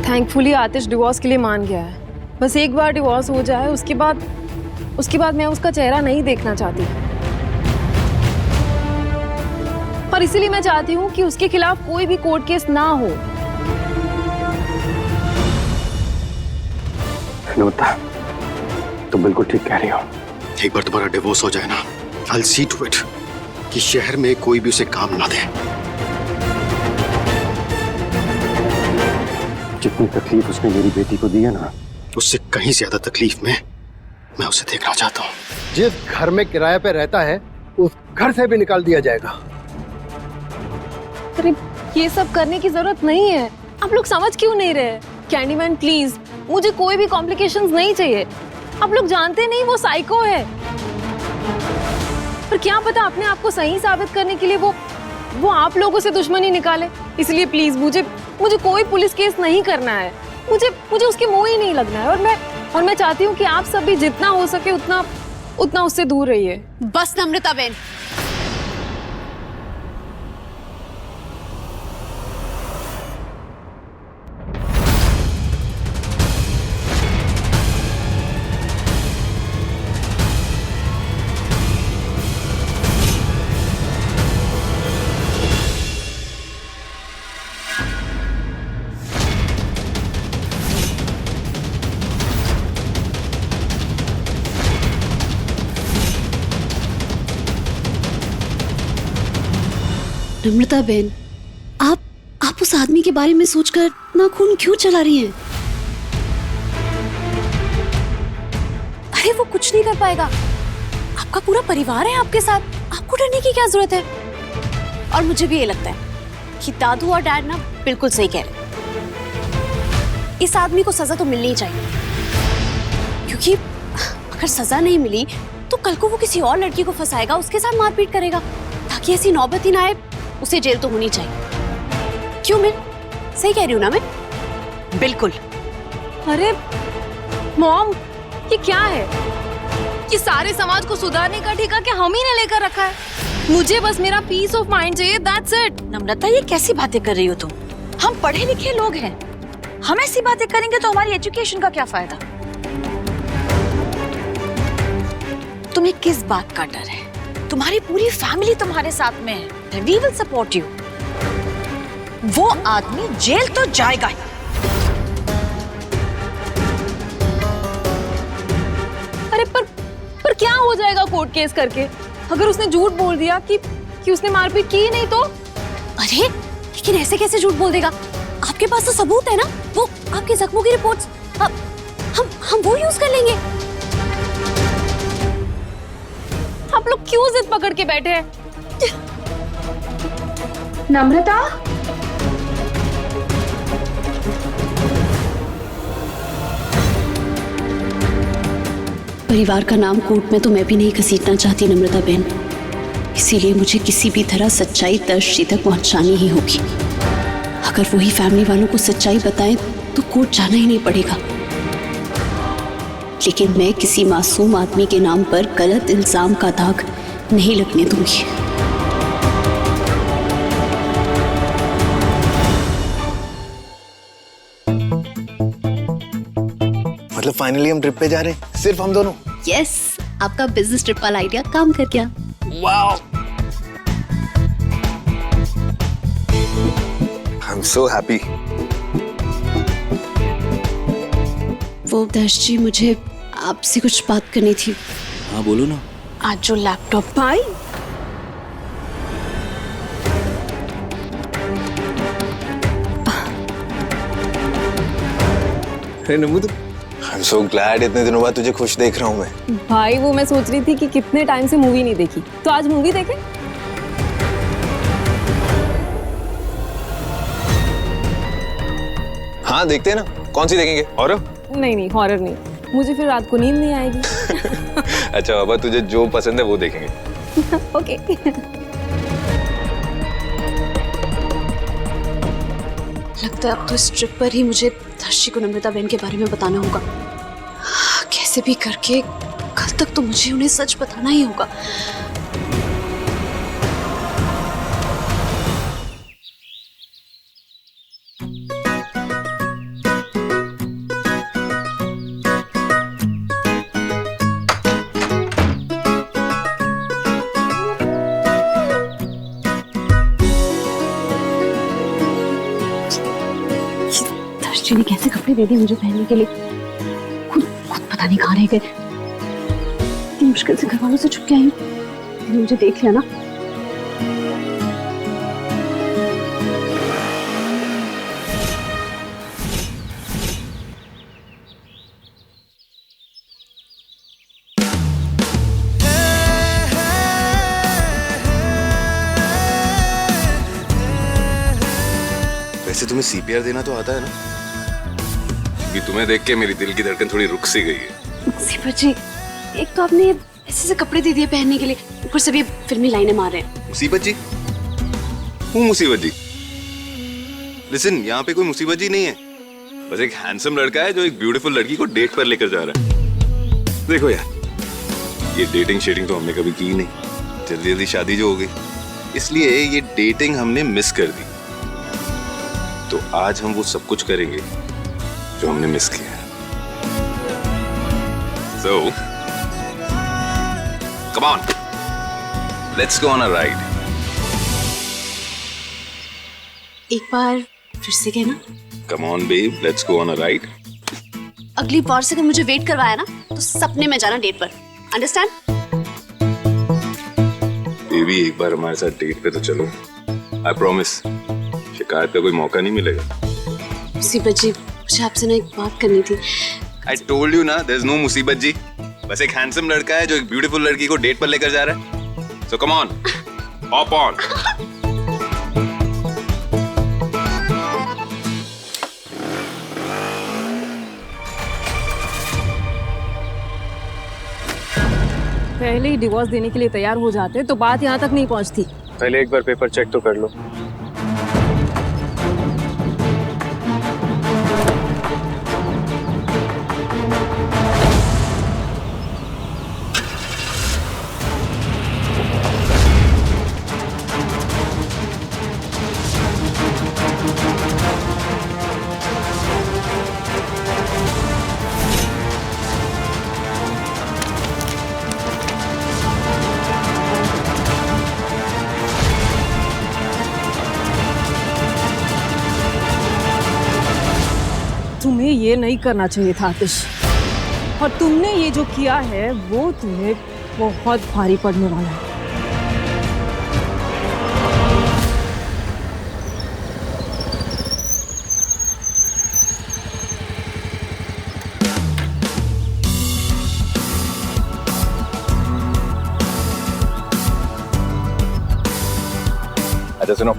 Thankfully आतिश divorce के लिए मान गया है। बस एक बार डिवोर्स हो जाए, उसके बाद मैं उसका चेहरा नहीं देखना चाहती। और इसीलिए मैं चाहती हूँ कि उसके खिलाफ कोई भी कोर्ट केस ना हो। अनुता, तुम बिल्कुल ठीक कह रही हो। एक बार तुम्हारा डिवोर्स हो जाए ना, I'll see to it कि शहर में कोई भी उसे काम ना दे। जितनी तकलीफ उसने मेरी बेटी को दी है ना, उससे कहीं ज्यादा तकलीफ में मैं उसे देखना चाहता हूँ। जिस घर में किराए पे रहता है उस घर से भी निकाल दिया जाएगा। अरे ये सब करने की जरूरत नहीं है। आप लोग समझ क्यों नहीं रहे? कैंडीमैन प्लीज, मुझे कोई भी कॉम्प्लिकेशंस नहीं चाहिए। आप लोग जानते नहीं वो साइको है। पर क्या पता अपने आप को सही साबित करने के लिए वो आप लोगों से दुश्मनी निकाले। इसलिए प्लीज मुझे कोई पुलिस केस नहीं करना है। मुझे उसके मुंह ही नहीं लगना है। और मैं चाहती हूँ कि आप सब भी जितना हो सके उतना उससे दूर रहिए। बस नम्रता बहन, नम्रता बहन, आप उस आदमी के बारे में सोचकर इतना खून क्यों चला रही हैं? अरे वो कुछ नहीं कर पाएगा। आपका पूरा परिवार है आपके साथ, आपको डरने की क्या जरूरत है? और मुझे भी ये लगता है कि दादू और डैड ना बिल्कुल सही कह रहे हैं। इस आदमी को सजा तो मिलनी ही चाहिए, क्योंकि अगर सजा नहीं मिली तो कल को वो किसी और लड़की को फंसाएगा, उसके साथ मारपीट करेगा, ताकि ऐसी नौबत ही ना आए। उसे जेल तो होनी चाहिए। क्यों मैं सही कह रही हूँ ना? मैं बिल्कुल। अरे मॉम, ये क्या है? ये सारे समाज को सुधारने का ठेका क्या हम ही ने लेकर रखा है? मुझे बस मेरा पीस ऑफ माइंड चाहिए, दैट्स इट। नम्रता, ये कैसी बातें कर रही हो तुम? हम पढ़े लिखे लोग हैं, हम ऐसी बातें करेंगे तो हमारी एजुकेशन का क्या फायदा? तुम्हें किस बात का डर है? तुम्हारी पूरी फैमिली तुम्हारे साथ में है। We will support you. वो आदमी जेल तो जाएगा ही। अरे पर क्या हो जाएगा कोर्ट केस करके? अगर उसने झूठ बोल दिया कि उसने मारपीट की ही नहीं तो? अरे लेकिन ऐसे कैसे झूठ बोल देगा? आपके पास तो सबूत है ना, वो आपके जख्मों की रिपोर्ट्स। हम वो यूज कर लेंगे। आप लोग क्यों जिद पकड़ के बैठे हैं? नम्रता, परिवार का नाम कोर्ट में तो मैं भी नहीं घसीटना चाहती नम्रता बहन, इसीलिए मुझे किसी भी तरह सच्चाई दर्शी तक पहुंचानी ही होगी। अगर वही फैमिली वालों को सच्चाई बताएं तो कोर्ट जाना ही नहीं पड़ेगा। लेकिन मैं किसी मासूम आदमी के नाम पर गलत इल्जाम का दाग नहीं लगने दूंगी। मतलब फाइनली हम ट्रिप पे जा रहे हैं, सिर्फ हम दोनों? यस, आपका बिजनेस ट्रिप वाला आइडिया काम कर गया। Wow, I am so happy. वो दर्श जी, मुझे आपसे कुछ बात करनी थी। हाँ बोलो ना। आज जो लैपटॉप पाई, नमू, आई एम सो ग्लैड, इतने दिनों बाद तुझे खुश देख रहा हूँ मैं। भाई वो मैं सोच रही थी कि कितने टाइम से मूवी नहीं देखी, तो आज मूवी देखें। हाँ देखते हैं ना, कौन सी देखेंगे? हॉरर? नहीं हॉरर नहीं, मुझे फिर रात को नींद नहीं आएगी। अच्छा बाबा, तुझे जो पसंद है वो देखेंगे। ओके। लगता है अब तो इस ट्रिप पर ही मुझे दर्शी को नम्रता बहन के बारे में बताना होगा। कैसे भी करके कल तक तो मुझे उन्हें सच बताना ही होगा। अर्शी ने कैसे कपड़े दे दिए मुझे पहनने के लिए, खुद खुद पता नहीं कहाँ रह गए। इतनी मुश्किल से घर वालों से छुप के आई हूँ, मुझे देख लिया ना। वैसे तुम्हें सीपीआर देना तो आता है ना? क्योंकि तुम्हें देख के मेरी दिल की धड़कन थोड़ी रुक सी गई है। सीपा जी, एक तो आपने ऐसे से कपड़े दे दिए पहनने के लिए, ऊपर से भी फिल्मी लाइनें मार रहे हैं। मुसीबत जी? हूँ मुसीबत जी? लिसन, यहाँ पे कोई मुसीबत जी नहीं है। बस एक हैंडसम लड़का है जो एक ब्यूटीफुल लड़की को डेट पर लेकर जा रहा है। देखो यार, ये डेटिंग शेटिंग तो हमने कभी की नहीं, जल्दी जल्दी शादी जो हो गई, इसलिए ये डेटिंग हमने मिस कर दी। तो आज हम वो सब कुछ करेंगे जो हमने मिस किया। So, come on, let's go on a ride. एक बार फिर से कहना। Come on, babe, let's go on a ride. अगली बार से अगर मुझे वेट करवाया ना तो सपने में जाना डेट पर, अंडरस्टैंड? बेबी, एक बार हमारे साथ डेट पे तो चलो। I promise. शिकायत का कोई मौका नहीं मिलेगा। मुसीबत जी, मुझे आपसे ना एक बात करनी थी। I told you ना, there's no मुसीबत जी। बस एक हैंडसम लड़का है जो एक ब्यूटीफुल लड़की को डेट पर लेकर जा रहा है। So come on, hop on. पहले ही डिवोर्स देने के लिए तैयार हो जाते तो बात यहाँ तक नहीं पहुँचती। पहले एक बार पेपर चेक तो कर लो। तुम्हें ये नहीं करना चाहिए था आतिश, और तुमने ये जो किया है वो तुम्हें बहुत भारी पड़ने वाला है। अच्छा सुनो,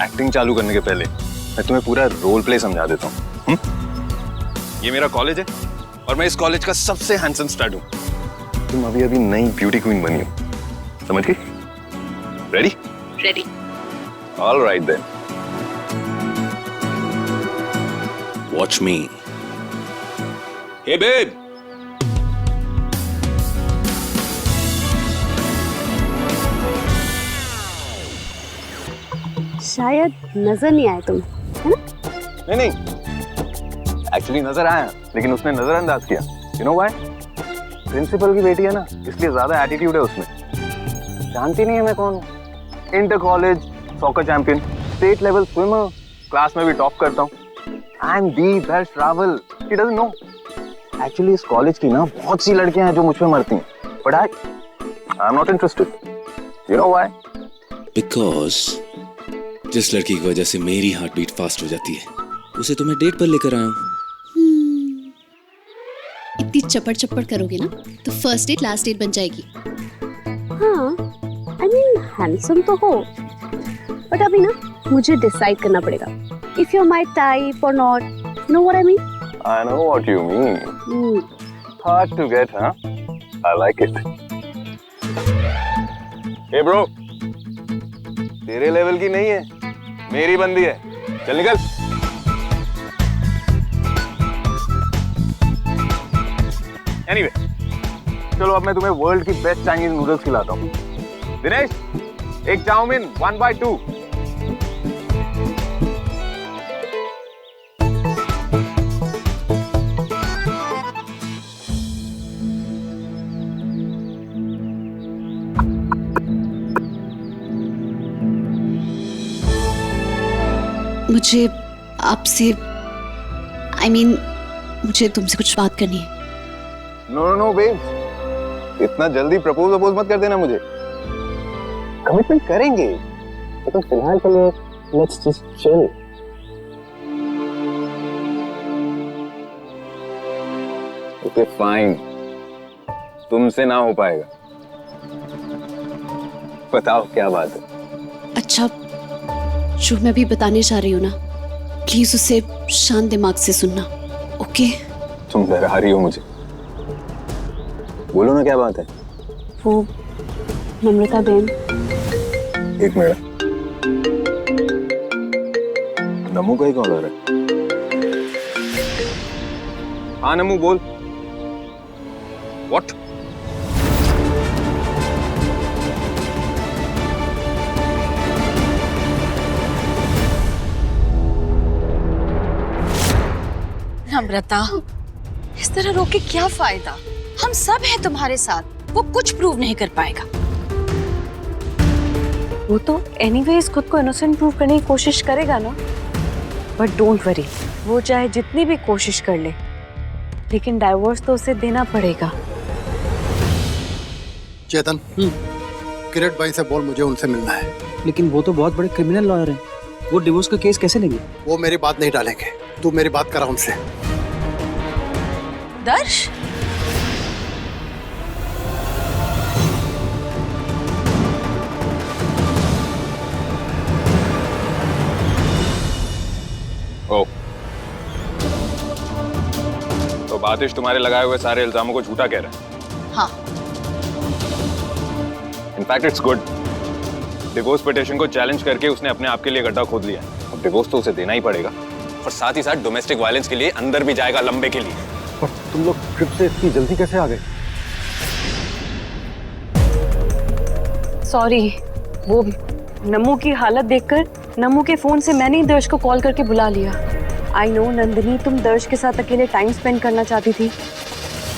एक्टिंग चालू करने के पहले मैं तुम्हें पूरा रोल प्ले समझा देता हूँ। ये मेरा कॉलेज है और मैं इस कॉलेज का सबसे हैंडसम स्टड हूँ। तुम अभी अभी नई ब्यूटी क्वीन बनी हो, समझ गई? Ready? Ready. All right then, watch me. Hey babe, शायद नजर नहीं आए तुम, है ना? नहीं, एक्चुअली नजर आया, लेकिन उसने नजरअंदाज किया। You know why? प्रिंसिपल की बेटी है ना, इसलिए ज्यादा एटीट्यूड है उसमें। जानती नहीं है मैं कौन हूँ? Inter college soccer champion, state level swimmer, class में भी टॉप करता हूँ। I am the best Rawal. She doesn't know. Actually इस कॉलेज की ना बहुत सी लड़कियां हैं जो मुझ पे मरती हैं, but I am not interested. You know why? Because जिस लड़की की वजह से मेरी हार्ट बीट फास्ट हो जाती है, उसे तो मैं डेट पर लेकर आया हूँ। इतनी चपड़ चपड़ करोगे ना तो फर्स्ट डेट लास्ट डेट बन जाएगी। हाँ, आई मीन हैंडसम तो हो, बट अभी ना मुझे डिसाइड करना पड़ेगा if you are my type और not. You know what I mean? I know what you mean. Hard to get, हाँ? I like it. Hey bro, तेरे लेवल की नहीं है, मेरी बंदी है। चल निकल। एनीवे, चलो अब मैं तुम्हें वर्ल्ड की बेस्ट चाइनीज नूडल्स खिलाता हूँ। दिनेश, एक चाउमीन 1/2। मुझे आपसे I mean, मुझे तुमसे कुछ बात करनी है। नो बेब, इतना जल्दी प्रपोज मत कर देना मुझे। कमिटमेंट करेंगे, लेकिन फिलहाल के लिए let's just chill. Okay fine, तुमसे ना हो पाएगा। बताओ क्या बात है? अच्छा, जो मैं अभी बताने जा रही हूँ ना, प्लीज उसे शांत दिमाग से सुनना, ओके? तुम डरा रही हो मुझे। बोलो ना क्या बात है। वो नम्रता बहन, एक मिनट, नमू का ही कॉल आ रहा है। हाँ नमू बोल। व्हाट? नम्रता, इस तरह रोक के क्या फायदा? हम सब हैं तुम्हारे साथ, वो कुछ प्रूव नहीं कर पाएगा। वो तो एनीवेज खुद को इनोसेंट प्रूव करने की कोशिश करेगा ना, बट डोंट वरी, वो चाहे जितनी भी कोशिश कर ले, लेकिन डाइवोर्स तो उसे देना पड़ेगा। चेतन, किरट भाई से बोल, मुझे उनसे मिलना है। लेकिन वो तो बहुत बड़े क्रिमिनल लॉयर हैं, वो डिवोर्स का केस कैसे लेंगे? वो मेरी बात नहीं डालेंगे, तू मेरी बात करा उनसे। दर्श, ओ, तो बातिश तुम्हारे लगाए हुए सारे इल्जामों को झूठा कह रहा है? हाँ। In fact it's good. Divorce petition को चैलेंज करके उसने अपने आप के लिए गड्ढा खोद लिया। अब डिवोर्स तो उसे देना ही पड़ेगा, और साथ ही साथ डोमेस्टिक वायलेंस के लिए अंदर भी जाएगा लंबे के लिए। पर तुम लोग ट्रिप से इतनी जल्दी कैसे आ गए? सॉरी, वो नमू की हालत देखकर नमू के फोन से मैंने ही दर्श को कॉल करके बुला लिया। आई नो नंदिनी, तुम दर्श के साथ अकेले टाइम स्पेंड करना चाहती थी,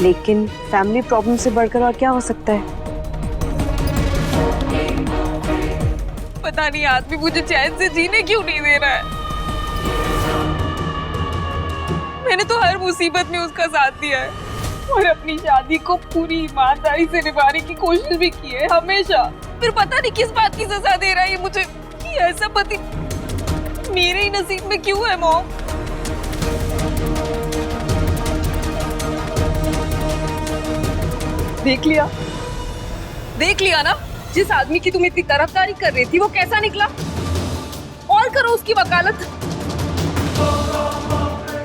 लेकिन फैमिली प्रॉब्लम से बढ़कर और क्या हो सकता है? पता नहीं आदमी मुझे चैन से जीने क्यों नहीं दे रहा है। मैंने तो हर मुसीबत में उसका साथ दिया है और अपनी शादी को पूरी ईमानदारी से निभाने की कोशिश भी की है हमेशा। फिर पता नहीं किस बात की सजा दे रहा है ये मुझे कि ऐसा पति मेरे ही नसीब में क्यों है। मॉम, देख लिया ना, जिस आदमी की तुम इतनी तरफदारी कर रही थी वो कैसा निकला। और करो उसकी वकालत।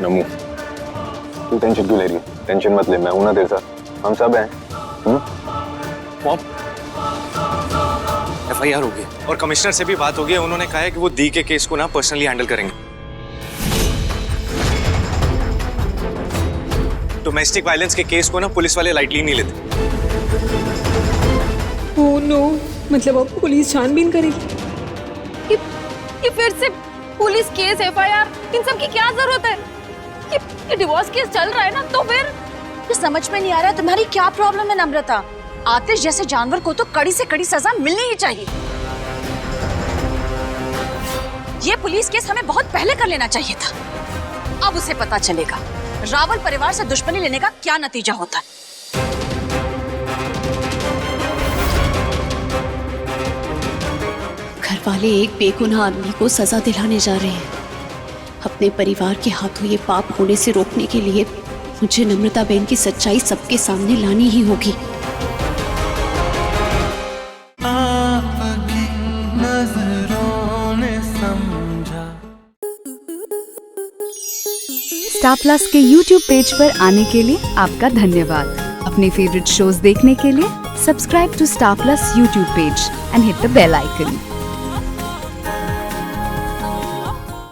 नमू, तू टेंशन क्यों ले रही है? टेंशन मत ले, मैं हूं ना तेरे साथ, हम सब हैं। FIR हो गई और कमिश्नर से भी बात हो गई। उन्होंने कहा है कि वो दी के केस को ना पर्सनली हैंडल करेंगे। डोमेस्टिक वायलेंस के केस को ना पुलिस वाले लाइटली नहीं लेते। ओह नो, मतलब अब पुलिस छानबीन करेगी? ये फिर से पुलिस केस, FIR, इन सब की क्या जरूरत है? ये डिवोर्स केस चल रहा है ना, तो फिर समझ में नहीं आ रहा तुम्हारी क्या प्रॉब्लम है नम्रता। आतिश जैसे जानवर को तो कड़ी से कड़ी सजा मिलनी ही चाहिए। ये पुलिस केस हमें बहुत पहले कर लेना चाहिए था। अब उसे पता चलेगा रावल परिवार से दुश्मनी लेने का क्या नतीजा होता है। घर वाले एक बेगुनाह आदमी को सजा दिलाने जा रहे हैं। अपने परिवार के हाथों ये पाप होने से रोकने के लिए मुझे नम्रता बहन की सच्चाई सबके सामने लानी ही होगी। स्टार प्लस के YouTube पेज पर आने के लिए आपका धन्यवाद। अपने फेवरेट शोज देखने के लिए subscribe to Star Plus YouTube page and hit the bell icon.